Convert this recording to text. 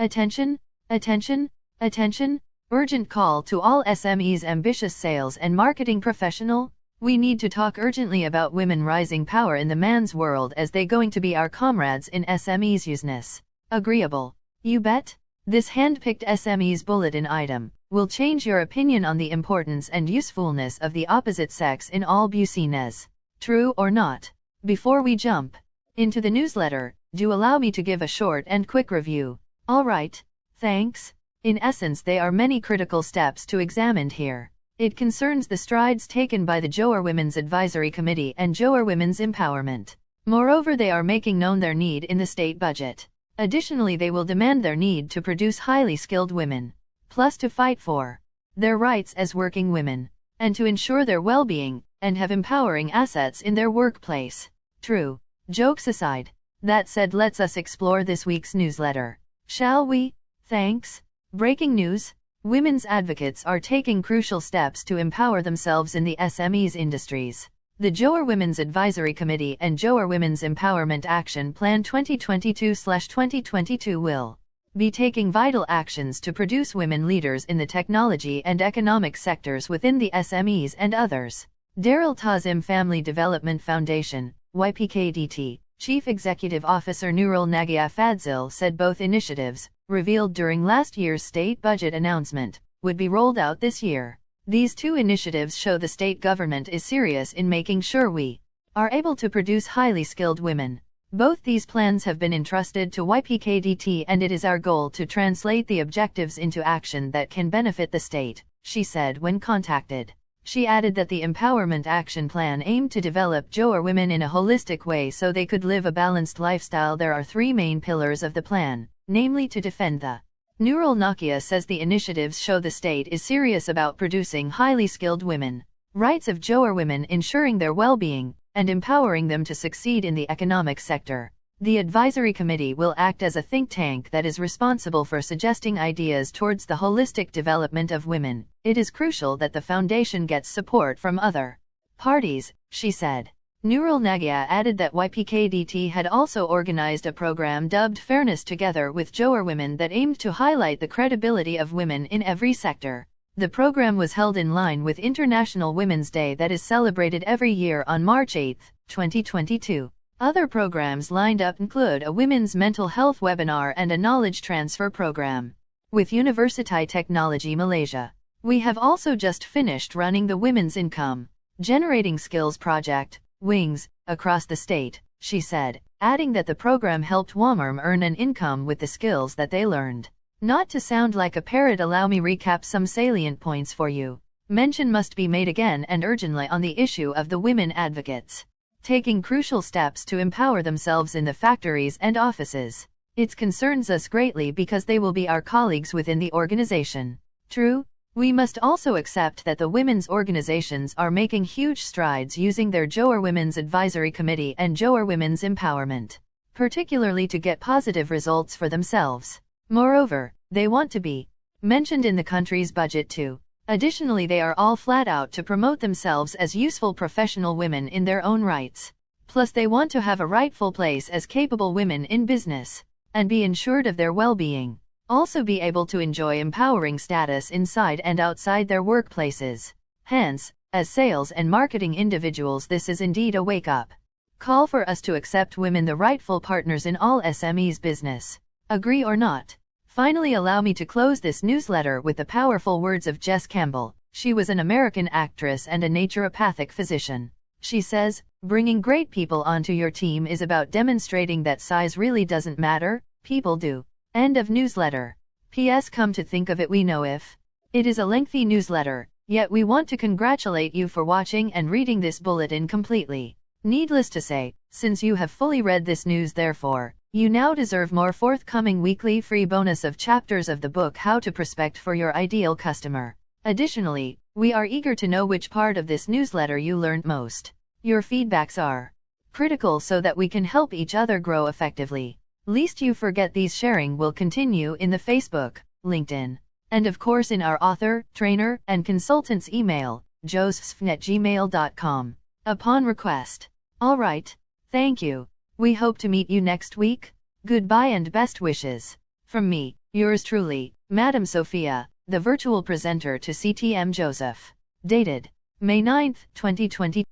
Attention, attention, attention, urgent call to all SMEs, ambitious sales and marketing professional. We need to talk urgently about women rising power in the man's world, as they going to be our comrades in SMEs useness. Agreeable? You bet. This hand-picked SMEs bulletin item will change your opinion on the importance and usefulness of the opposite sex in all business. True or not? Before we jump into the newsletter, do allow me to give a short and quick review. Alright, thanks. In essence, there are many critical steps to examine here. It concerns the strides taken by the Johor Women's Advisory Committee and Johor Women's Empowerment. Moreover, they are making known their need in the state budget. Additionally, they will demand their need to produce highly skilled women, plus to fight for their rights as working women, and to ensure their well-being, and have empowering assets in their workplace. True. Jokes aside. That said, let's us explore this week's newsletter. Shall we? Thanks. Breaking news. Women's advocates are taking crucial steps to empower themselves in the SMEs industries. The Johor Women's Advisory Committee and Johor Women's Empowerment Action Plan 2022/2022 will be taking vital actions to produce women leaders in the technology and economic sectors within the SMEs and others. Darul Tazim Family Development Foundation, YPKDT, Chief Executive Officer Nurul Nagia Fadzil said both initiatives, revealed during last year's state budget announcement, would be rolled out this year. These two initiatives show the state government is serious in making sure we are able to produce highly skilled women. Both these plans have been entrusted to YPKDT, and it is our goal to translate the objectives into action that can benefit the state, she said when contacted. She added that the Empowerment Action Plan aimed to develop Johor women in a holistic way so they could live a balanced lifestyle. There are three main pillars of the plan, namely to defend the Nurul Nakia says the initiatives show the state is serious about producing highly skilled women, rights of Johor women, ensuring their well-being, and empowering them to succeed in the economic sector. The advisory committee will act as a think tank that is responsible for suggesting ideas towards the holistic development of women. It is crucial that the foundation gets support from other parties, she said. Nurul Nagia added that YPKDT had also organized a program dubbed Fairness Together with Johor Women that aimed to highlight the credibility of women in every sector. The program was held in line with International Women's Day that is celebrated every year on March 8, 2022. Other programs lined up include a women's mental health webinar and a knowledge transfer program with University Technology Malaysia. We have also just finished running the Women's Income Generating Skills Project, WINGS, across the state, she said, adding that the program helped women earn an income with the skills that they learned. Not to sound like a parrot, allow me recap some salient points for you. Mention must be made again and urgently on the issue of the women advocates taking crucial steps to empower themselves in the factories and offices. It concerns us greatly because they will be our colleagues within the organization. True, we must also accept that the women's organizations are making huge strides using their Johor Women's Advisory Committee and Johor Women's Empowerment, particularly to get positive results for themselves. Moreover, they want to be mentioned in the country's budget too. Additionally, they are all flat out to promote themselves as useful professional women in their own rights. Plus, they want to have a rightful place as capable women in business, and be ensured of their well-being. Also be able to enjoy empowering status inside and outside their workplaces. Hence, as sales and marketing individuals, this is indeed a wake-up call for us to accept women the rightful partners in all SMEs business. Agree or not? Finally, allow me to close this newsletter with the powerful words of Jess Campbell. She was an American actress and a naturopathic physician. She says, bringing great people onto your team is about demonstrating that size really doesn't matter, people do. End of newsletter. P.S. Come to think of it, we know if it is a lengthy newsletter, yet we want to congratulate you for watching and reading this bulletin completely. Needless to say, since you have fully read this news, therefore, you now deserve more forthcoming weekly free bonus of chapters of the book How to Prospect for Your Ideal Customer. Additionally, we are eager to know which part of this newsletter you learned most. Your feedbacks are critical so that we can help each other grow effectively. Lest you forget, these sharing will continue in the Facebook, LinkedIn, and of course in our author, trainer, and consultant's email, josephsfn@gmail.com, upon request. Alright, thank you. We hope to meet you next week. Goodbye and best wishes. From me, yours truly, Madam Sophia, the virtual presenter to CTM Joseph. Dated May 9, 2020.